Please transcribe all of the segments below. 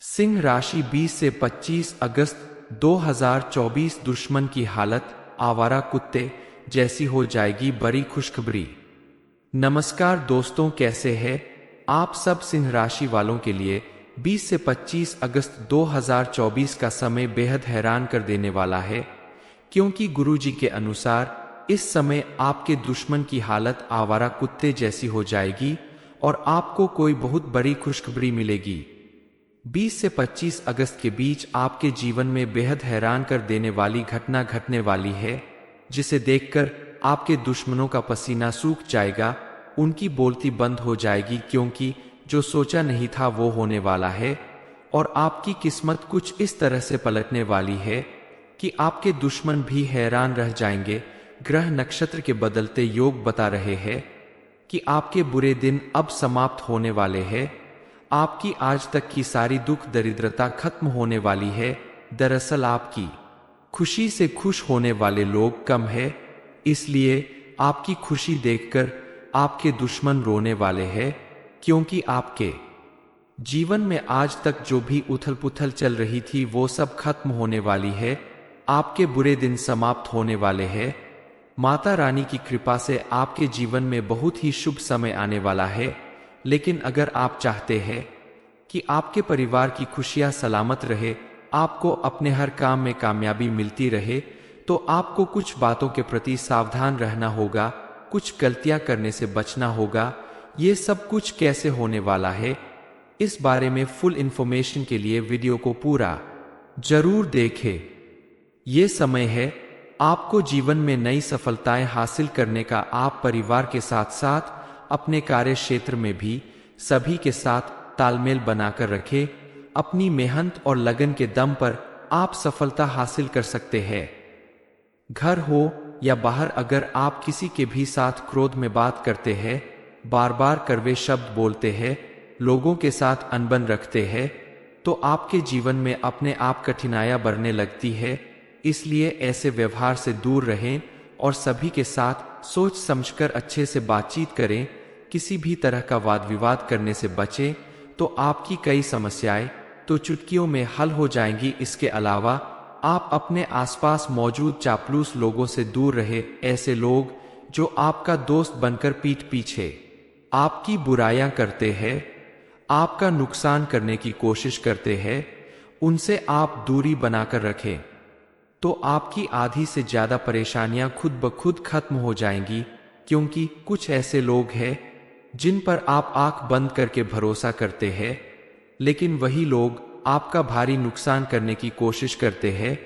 सिंह राशि 20 से 25 अगस्त 2024 दुश्मन की हालत आवारा कुत्ते जैसी हो जाएगी, बड़ी खुशखबरी। नमस्कार दोस्तों, कैसे हैं आप सब। सिंह राशि वालों के लिए 20 से 25 अगस्त 2024 का समय बेहद हैरान कर देने वाला है, क्योंकि गुरुजी के अनुसार इस समय आपके दुश्मन की हालत आवारा कुत्ते जैसी हो जाएगी और आपको कोई बहुत बड़ी खुशखबरी मिलेगी। 20 से 25 अगस्त के बीच आपके जीवन में बेहद हैरान कर देने वाली घटना घटने वाली है, जिसे देखकर आपके दुश्मनों का पसीना सूख जाएगा, उनकी बोलती बंद हो जाएगी, क्योंकि जो सोचा नहीं था वो होने वाला है। और आपकी किस्मत कुछ इस तरह से पलटने वाली है कि आपके दुश्मन भी हैरान रह जाएंगे। ग्रह नक्षत्र के बदलते योग बता रहे हैं कि आपके बुरे दिन अब समाप्त होने वाले हैं। आपकी आज तक की सारी दुख दरिद्रता खत्म होने वाली है। दरअसल आपकी खुशी से खुश होने वाले लोग कम है, इसलिए आपकी खुशी देखकर आपके दुश्मन रोने वाले हैं, क्योंकि आपके जीवन में आज तक जो भी उथल पुथल चल रही थी वो सब खत्म होने वाली है। आपके बुरे दिन समाप्त होने वाले हैं। माता रानी की कृपा से आपके जीवन में बहुत ही शुभ समय आने वाला है। लेकिन अगर आप चाहते हैं कि आपके परिवार की खुशियां सलामत रहे, आपको अपने हर काम में कामयाबी मिलती रहे, तो आपको कुछ बातों के प्रति सावधान रहना होगा, कुछ गलतियां करने से बचना होगा। ये सब कुछ कैसे होने वाला है, इस बारे में फुल इंफॉर्मेशन के लिए वीडियो को पूरा जरूर देखें। ये समय है आपको जीवन में नई सफलताएं हासिल करने का। आप परिवार के साथ साथ अपने कार्य क्षेत्र में भी सभी के साथ तालमेल बनाकर रखें। अपनी मेहनत और लगन के दम पर आप सफलता हासिल कर सकते हैं। घर हो या बाहर, अगर आप किसी के भी साथ क्रोध में बात करते हैं, बार बार कड़वे शब्द बोलते हैं, लोगों के साथ अनबन रखते हैं, तो आपके जीवन में अपने आप कठिनाइयां बढ़ने लगती है। इसलिए ऐसे व्यवहार से दूर रहें और सभी के साथ सोच समझकर अच्छे से बातचीत करें। किसी भी तरह का वाद विवाद करने से बचें, तो आपकी कई समस्याएं तो चुटकियों में हल हो जाएंगी। इसके अलावा आप अपने आसपास मौजूद चापलूस लोगों से दूर रहे। ऐसे लोग जो आपका दोस्त बनकर पीठ पीछे आपकी बुराइयां करते हैं, आपका नुकसान करने की कोशिश करते हैं, उनसे आप दूरी बनाकर रखें, तो आपकी आधी से ज्यादा परेशानियां खुद ब खुद खत्म हो जाएंगी। क्योंकि कुछ ऐसे लोग हैं जिन पर आप आंख बंद करके भरोसा करते हैं, लेकिन वही लोग आपका भारी नुकसान करने की कोशिश करते हैं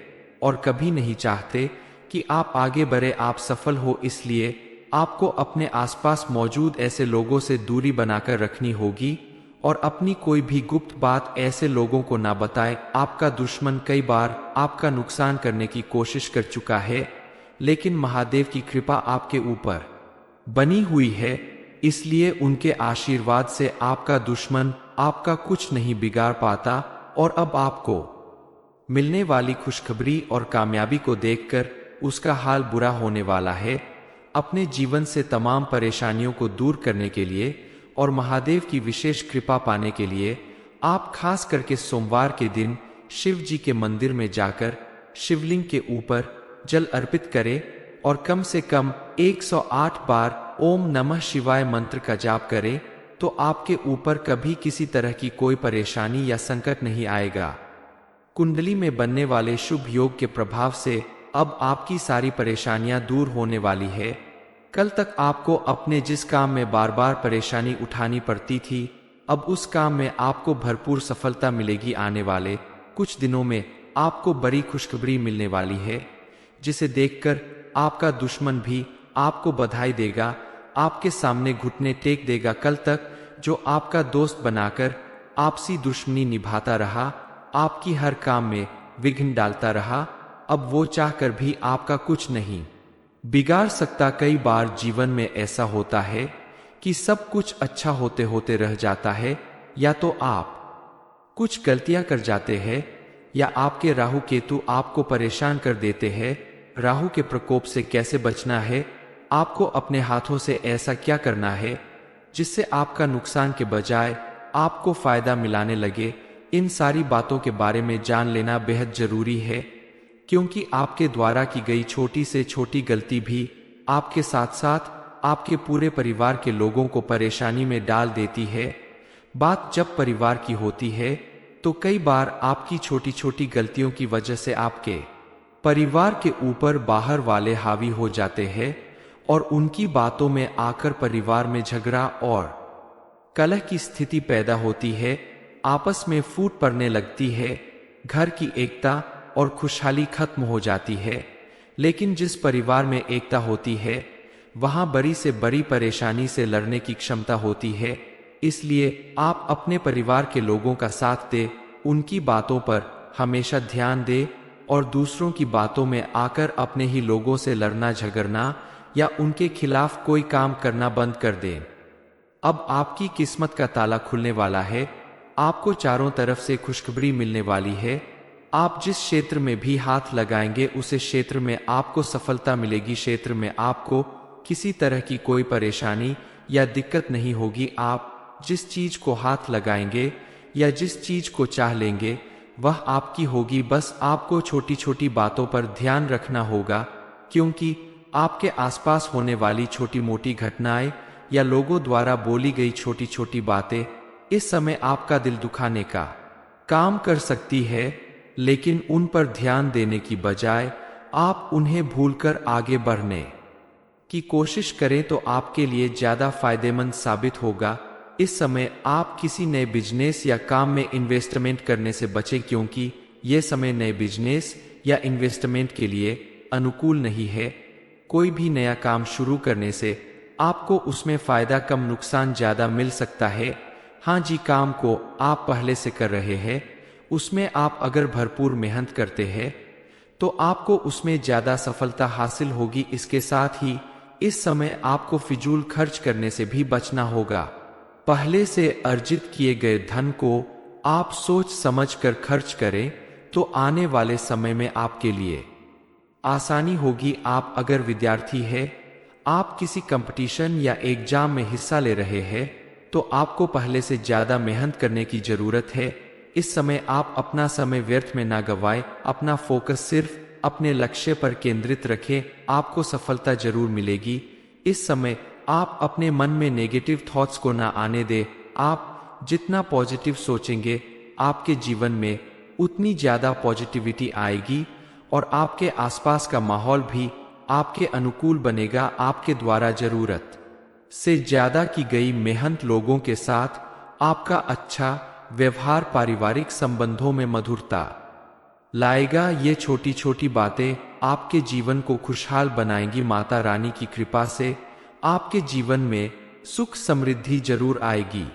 और कभी नहीं चाहते कि आप आगे बढ़े, आप सफल हो। इसलिए आपको अपने आसपास मौजूद ऐसे लोगों से दूरी बनाकर रखनी होगी और अपनी कोई भी गुप्त बात ऐसे लोगों को ना बताएं। आपका दुश्मन कई बार आपका नुकसान करने की कोशिश कर चुका है, लेकिन महादेव की कृपा आपके ऊपर बनी हुई है, इसलिए उनके आशीर्वाद से आपका दुश्मन आपका कुछ नहीं बिगाड़ पाता। और अब आपको मिलने वाली खुशखबरी और कामयाबी को देखकर उसका हाल बुरा होने वाला है। अपने जीवन से तमाम परेशानियों को दूर करने के लिए और महादेव की विशेष कृपा पाने के लिए आप खास करके सोमवार के दिन शिव जी के मंदिर में जाकर शिवलिंग के ऊपर जल अर्पित करें और कम से कम 108 बार ओम नमः शिवाय मंत्र का जाप करें, तो आपके ऊपर कभी किसी तरह की कोई परेशानी या संकट नहीं आएगा। कुंडली में बनने वाले शुभ योग के प्रभाव से अब आपकी सारी परेशानियां दूर होने वाली है। कल तक आपको अपने जिस काम में बार बार परेशानी उठानी पड़ती थी, अब उस काम में आपको भरपूर सफलता मिलेगी। आने वाले कुछ दिनों में आपको बड़ी खुशखबरी मिलने वाली है, जिसे देखकर आपका दुश्मन भी आपको बधाई देगा, आपके सामने घुटने टेक देगा। कल तक जो आपका दोस्त बनाकर आपसी दुश्मनी निभाता रहा, आपकी हर काम में विघ्न डालता रहा, अब वो चाहकर भी आपका कुछ नहीं बिगाड़ सकता। कई बार जीवन में ऐसा होता है कि सब कुछ अच्छा होते होते रह जाता है, या तो आप कुछ गलतियां कर जाते हैं या आपके राहु केतु आपको परेशान कर देते हैं। राहु के प्रकोप से कैसे बचना है, आपको अपने हाथों से ऐसा क्या करना है जिससे आपका नुकसान के बजाय आपको फायदा मिलाने लगे। इन सारी बातों के बारे में जान लेना बेहद जरूरी है, क्योंकि आपके द्वारा की गई छोटी से छोटी गलती भी आपके साथ साथ आपके पूरे परिवार के लोगों को परेशानी में डाल देती है। बात जब परिवार की होती है तो कई बार आपकी छोटी छोटी गलतियों की वजह से आपके परिवार के ऊपर बाहर वाले हावी हो जाते हैं और उनकी बातों में आकर परिवार में झगड़ा और कलह की स्थिति पैदा होती है, आपस में फूट पड़ने लगती है, घर की एकता और खुशहाली खत्म हो जाती है। लेकिन जिस परिवार में एकता होती है वहां बड़ी से बड़ी परेशानी से लड़ने की क्षमता होती है। इसलिए आप अपने परिवार के लोगों का साथ दें, उनकी बातों पर हमेशा ध्यान दें और दूसरों की बातों में आकर अपने ही लोगों से लड़ना झगड़ना या उनके खिलाफ कोई काम करना बंद कर दें। अब आपकी किस्मत का ताला खुलने वाला है, आपको चारों तरफ से खुशखबरी मिलने वाली है। आप जिस क्षेत्र में भी हाथ लगाएंगे उसे क्षेत्र में आपको सफलता मिलेगी। क्षेत्र में आपको किसी तरह की कोई परेशानी या दिक्कत नहीं होगी। आप जिस चीज को हाथ लगाएंगे या जिस चीज को चाह लेंगे वह आपकी होगी। बस आपको छोटी छोटी बातों पर ध्यान रखना होगा, क्योंकि आपके आसपास होने वाली छोटी मोटी घटनाएं या लोगों द्वारा बोली गई छोटी छोटी बातें इस समय आपका दिल दुखाने का काम कर सकती है। लेकिन उन पर ध्यान देने की बजाय आप उन्हें भूलकर आगे बढ़ने की कोशिश करें तो आपके लिए ज्यादा फायदेमंद साबित होगा। इस समय आप किसी नए बिजनेस या काम में इन्वेस्टमेंट करने से बचें, क्योंकि यह समय नए बिजनेस या इन्वेस्टमेंट के लिए अनुकूल नहीं है। कोई भी नया काम शुरू करने से आपको उसमें फायदा कम नुकसान ज्यादा मिल सकता है। हाँ जी, काम को आप पहले से कर रहे हैं, उसमें आप अगर भरपूर मेहनत करते हैं तो आपको उसमें ज्यादा सफलता हासिल होगी। इसके साथ ही इस समय आपको फिजूल खर्च करने से भी बचना होगा। पहले से अर्जित किए गए धन को आप सोच समझ कर खर्च करें तो आने वाले समय में आपके लिए आसानी होगी। आप अगर विद्यार्थी है, आप किसी कंपटीशन या एग्जाम में हिस्सा ले रहे हैं तो आपको पहले से ज्यादा मेहनत करने की जरूरत है। इस समय आप अपना समय व्यर्थ में ना गवाएं, अपना फोकस सिर्फ अपने लक्ष्य पर केंद्रित रखें, आपको सफलता जरूर मिलेगी। इस समय आप अपने मन में नेगेटिव थॉट्स को ना आने दें। आप जितना पॉजिटिव सोचेंगे आपके जीवन में उतनी ज्यादा पॉजिटिविटी आएगी और आपके आसपास का माहौल भी आपके अनुकूल बनेगा। आपके द्वारा जरूरत से ज्यादा की गई मेहनत लोगों के साथ आपका अच्छा व्यवहार पारिवारिक संबंधों में मधुरता लाएगा। ये छोटी छोटी बातें आपके जीवन को खुशहाल बनाएंगी। माता रानी की कृपा से आपके जीवन में सुख समृद्धि जरूर आएगी।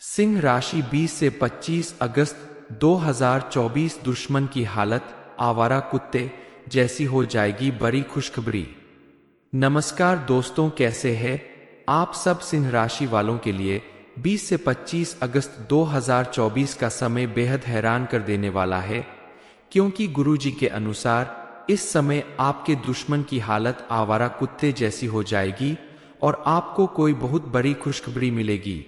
सिंह राशि 20 से 25 अगस्त 2024 दुश्मन की हालत आवारा कुत्ते जैसी हो जाएगी। बड़ी खुशखबरी। नमस्कार दोस्तों, कैसे हैं आप सब। सिंह राशि वालों के लिए 20 से 25 अगस्त 2024 का समय बेहद हैरान कर देने वाला है, क्योंकि गुरुजी के अनुसार इस समय आपके दुश्मन की हालत आवारा कुत्ते जैसी हो जाएगी और आपको कोई बहुत बड़ी खुशखबरी मिलेगी।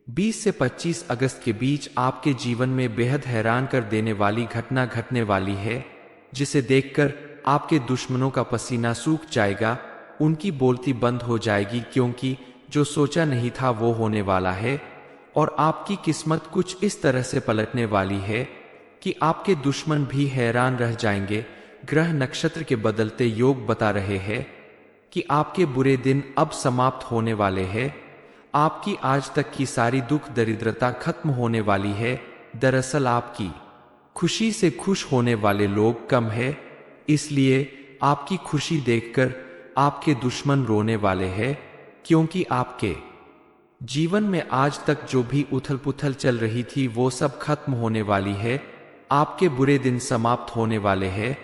20 से 25 अगस्त के बीच आपके जीवन में बेहद हैरान कर देने वाली घटना घटने वाली है, जिसे देखकर आपके दुश्मनों का पसीना सूख जाएगा, उनकी बोलती बंद हो जाएगी, क्योंकि जो सोचा नहीं था वो होने वाला है। और आपकी किस्मत कुछ इस तरह से पलटने वाली है कि आपके दुश्मन भी हैरान रह जाएंगे। ग्रह नक्षत्र के बदलते योग बता रहे हैं कि आपके बुरे दिन अब समाप्त होने वाले हैं। आपकी आज तक की सारी दुख दरिद्रता खत्म होने वाली है। दरअसल आपकी खुशी से खुश होने वाले लोग कम है, इसलिए आपकी खुशी देखकर आपके दुश्मन रोने वाले हैं, क्योंकि आपके जीवन में आज तक जो भी उथल पुथल चल रही थी वो सब खत्म होने वाली है। आपके बुरे दिन समाप्त होने वाले हैं।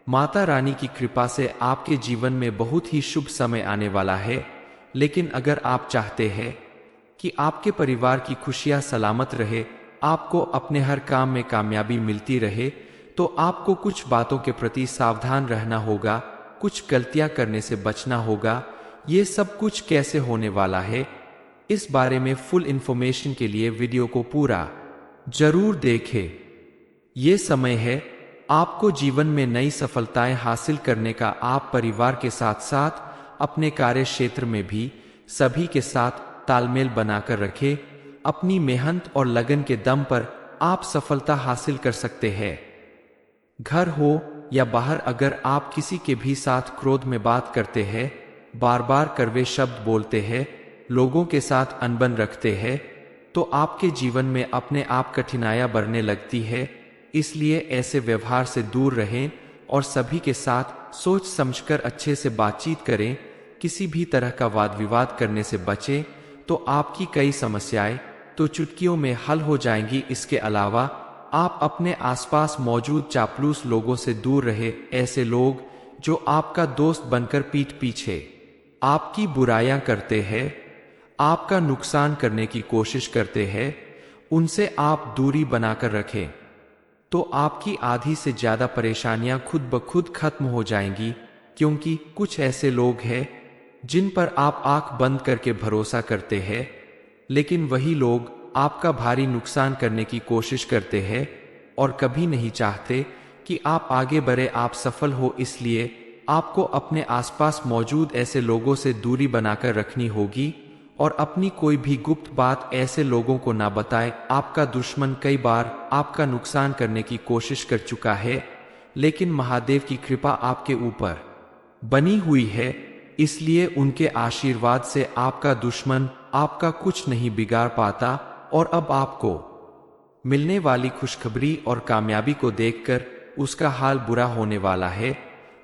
माता रानी की कृपा से आपके जीवन में बहुत ही शुभ समय आने वाला है। लेकिन अगर आप चाहते हैं कि आपके परिवार की खुशियां सलामत रहे, आपको अपने हर काम में कामयाबी मिलती रहे, तो आपको कुछ बातों के प्रति सावधान रहना होगा, कुछ गलतियां करने से बचना होगा। ये सब कुछ कैसे होने वाला है, इस बारे में फुल इंफॉर्मेशन के लिए वीडियो को पूरा जरूर देखें। ये समय है आपको जीवन में नई सफलताएं हासिल करने का। आप परिवार के साथ साथ अपने कार्य क्षेत्र में भी सभी के साथ तालमेल बनाकर रखें। अपनी मेहनत और लगन के दम पर आप सफलता हासिल कर सकते हैं। घर हो या बाहर, अगर आप किसी के भी साथ क्रोध में बात करते हैं, बार बार कड़वे शब्द बोलते हैं, लोगों के साथ अनबन रखते हैं, तो आपके जीवन में अपने आप कठिनाइयां बढ़ने लगती है। इसलिए ऐसे व्यवहार से दूर रहें और सभी के साथ सोच समझकर अच्छे से बातचीत करें। किसी भी तरह का वाद विवाद करने से बचें, तो आपकी कई समस्याएं तो चुटकियों में हल हो जाएंगी। इसके अलावा आप अपने आसपास मौजूद चापलूस लोगों से दूर रहे। ऐसे लोग जो आपका दोस्त बनकर पीठ पीछे आपकी बुराइयां करते हैं, आपका नुकसान करने की कोशिश करते हैं, उनसे आप दूरी बनाकर रखें, तो आपकी आधी से ज्यादा परेशानियां खुद ब खुद खत्म हो जाएंगी। क्योंकि कुछ ऐसे लोग हैं जिन पर आप आंख बंद करके भरोसा करते हैं, लेकिन वही लोग आपका भारी नुकसान करने की कोशिश करते हैं और कभी नहीं चाहते कि आप आगे बढ़े, आप सफल हो। इसलिए आपको अपने आसपास मौजूद ऐसे लोगों से दूरी बनाकर रखनी होगी और अपनी कोई भी गुप्त बात ऐसे लोगों को ना बताएं। आपका दुश्मन कई बार आपका नुकसान करने की कोशिश कर चुका है, लेकिन महादेव की कृपा आपके ऊपर बनी हुई है, इसलिए उनके आशीर्वाद से आपका दुश्मन आपका कुछ नहीं बिगाड़ पाता। और अब आपको मिलने वाली खुशखबरी और कामयाबी को देखकर उसका हाल बुरा होने वाला है।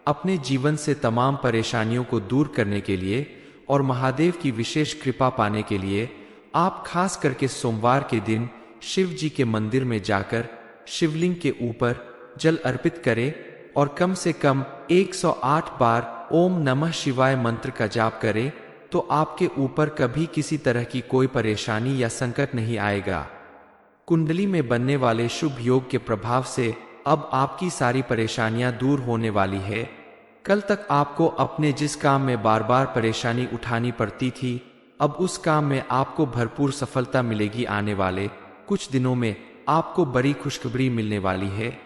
अपने जीवन से तमाम परेशानियों को दूर करने के लिए और महादेव की विशेष कृपा पाने के लिए आप खास करके सोमवार के दिन शिव जी के मंदिर में जाकर शिवलिंग के ऊपर जल अर्पित करें और कम से कम 108 बार ओम नमः शिवाय मंत्र का जाप करें, तो आपके ऊपर कभी किसी तरह की कोई परेशानी या संकट नहीं आएगा। कुंडली में बनने वाले शुभ योग के प्रभाव से अब आपकी सारी परेशानियां दूर होने वाली है। कल तक आपको अपने जिस काम में बार बार परेशानी उठानी पड़ती थी, अब उस काम में आपको भरपूर सफलता मिलेगी। आने वाले कुछ दिनों में आपको बड़ी खुशखबरी मिलने वाली है,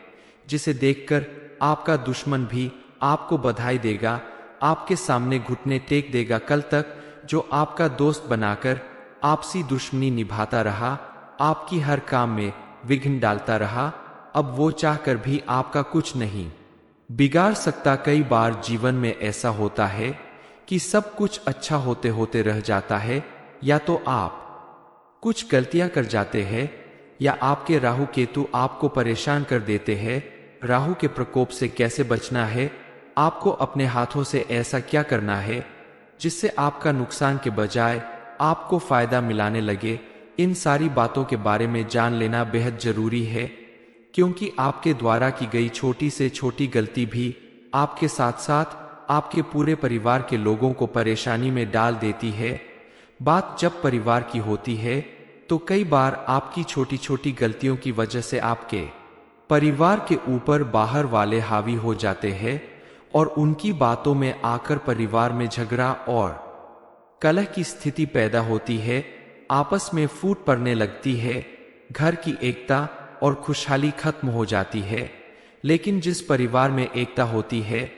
जिसे देखकर आपका दुश्मन भी आपको बधाई देगा, आपके सामने घुटने टेक देगा। कल तक जो आपका दोस्त बनाकर आपसी दुश्मनी निभाता रहा, आपकी हर काम में विघ्न डालता रहा, अब वो चाहकर भी आपका कुछ नहीं बिगाड़ सकता। कई बार जीवन में ऐसा होता है कि सब कुछ अच्छा होते होते रह जाता है, या तो आप कुछ गलतियां कर जाते हैं या आपके राहु केतु आपको परेशान कर देते हैं। राहु के प्रकोप से कैसे बचना है, आपको अपने हाथों से ऐसा क्या करना है जिससे आपका नुकसान के बजाय आपको फायदा मिलाने लगे, इन सारी बातों के बारे में जान लेना बेहद जरूरी है। क्योंकि आपके द्वारा की गई छोटी से छोटी गलती भी आपके साथ साथ आपके पूरे परिवार के लोगों को परेशानी में डाल देती है। बात जब परिवार की होती है तो कई बार आपकी छोटी छोटी गलतियों की वजह से आपके परिवार के ऊपर बाहर वाले हावी हो जाते हैं और उनकी बातों में आकर परिवार में झगड़ा और कलह की स्थिति पैदा होती है, आपस में फूट पड़ने लगती है, घर की एकता और खुशहाली खत्म हो जाती है। लेकिन जिस परिवार में एकता होती है,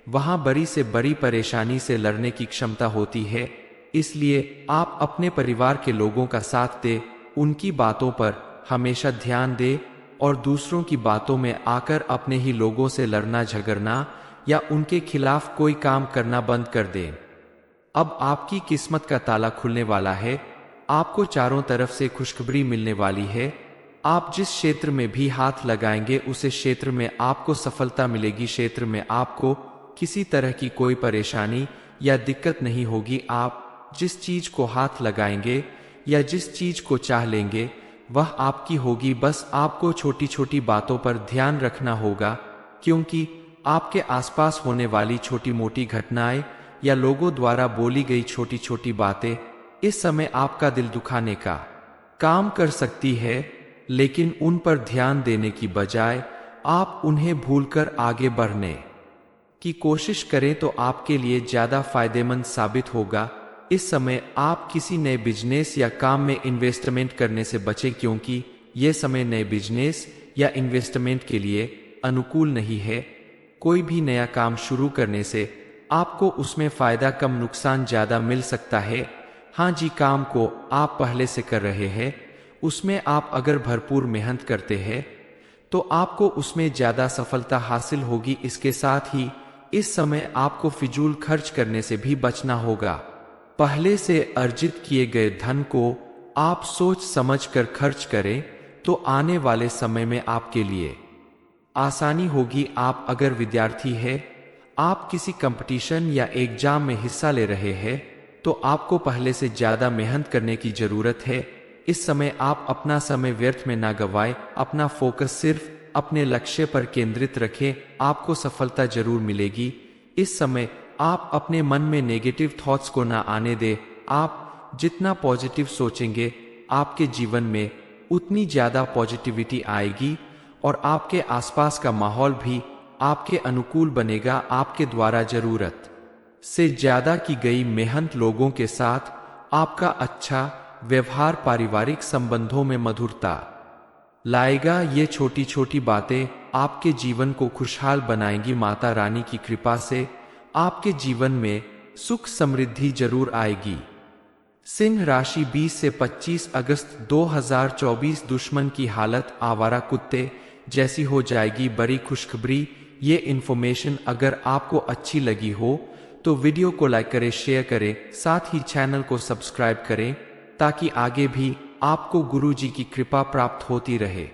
वहां बड़ी से बड़ी परेशानी से लड़ने की क्षमता होती है। इसलिए आप अपने परिवार के लोगों का साथ दें, उनकी बातों पर हमेशा ध्यान दें और दूसरों की बातों में आकर अपने ही लोगों से लड़ना झगड़ना या उनके खिलाफ कोई काम करना बंद कर दें। अब आपकी किस्मत का ताला खुलने वाला है, आपको चारों तरफ से खुशखबरी मिलने वाली है। आप जिस क्षेत्र में भी हाथ लगाएंगे उस क्षेत्र में आपको सफलता मिलेगी। क्षेत्र में आपको किसी तरह की कोई परेशानी या दिक्कत नहीं होगी। आप जिस चीज को हाथ लगाएंगे या जिस चीज को चाह लेंगे वह आपकी होगी। बस आपको छोटी छोटी बातों पर ध्यान रखना होगा, क्योंकि आपके आसपास होने वाली छोटी मोटी घटनाएं या लोगों द्वारा बोली गई छोटी छोटी बातें इस समय आपका दिल दुखाने का काम कर सकती है। लेकिन उन पर ध्यान देने की बजाय आप उन्हें भूलकर आगे बढ़ने की कोशिश करें तो आपके लिए ज्यादा फायदेमंद साबित होगा। इस समय आप किसी नए बिजनेस या काम में इन्वेस्टमेंट करने से बचें, क्योंकि ये समय नए बिजनेस या इन्वेस्टमेंट के लिए अनुकूल नहीं है। कोई भी नया काम शुरू करने से आपको उसमें फायदा कम नुकसान ज्यादा मिल सकता है। हाँ जी, काम को आप पहले से कर रहे हैं, उसमें आप अगर भरपूर मेहनत करते हैं तो आपको उसमें ज्यादा सफलता हासिल होगी। इसके साथ ही इस समय आपको फिजूल खर्च करने से भी बचना होगा। पहले से अर्जित किए गए धन को आप सोच समझ कर खर्च करें तो आने वाले समय में आपके लिए आसानी होगी। आप अगर विद्यार्थी हैं, आप किसी कंपटीशन या एग्जाम में हिस्सा ले रहे हैं तो आपको पहले से ज्यादा मेहनत करने की जरूरत है। इस समय आप अपना समय व्यर्थ में ना गवाएं, अपना फोकस सिर्फ अपने लक्ष्य पर केंद्रित रखें, आपको सफलता जरूर मिलेगी। इस समय आप अपने मन में नेगेटिव थॉट्स को ना आने दें। आप जितना पॉजिटिव सोचेंगे आपके जीवन में उतनी ज्यादा पॉजिटिविटी आएगी और आपके आसपास का माहौल भी आपके अनुकूल बनेगा। आपके द्वारा जरूरत से ज्यादा की गई मेहनत लोगों के साथ आपका अच्छा व्यवहार पारिवारिक संबंधों में मधुरता लाएगा। ये छोटी छोटी बातें आपके जीवन को खुशहाल बनाएंगी। माता रानी की कृपा से आपके जीवन में सुख समृद्धि जरूर आएगी। सिंह राशि 20 से 25 अगस्त 2024 दुश्मन की हालत आवारा कुत्ते जैसी हो जाएगी। बड़ी खुशखबरी, ये इन्फॉर्मेशन अगर आपको अच्छी लगी हो तो वीडियो को लाइक करें, शेयर करें, साथ ही चैनल को सब्सक्राइब करें ताकि आगे भी आपको गुरु जी की कृपा प्राप्त होती रहे।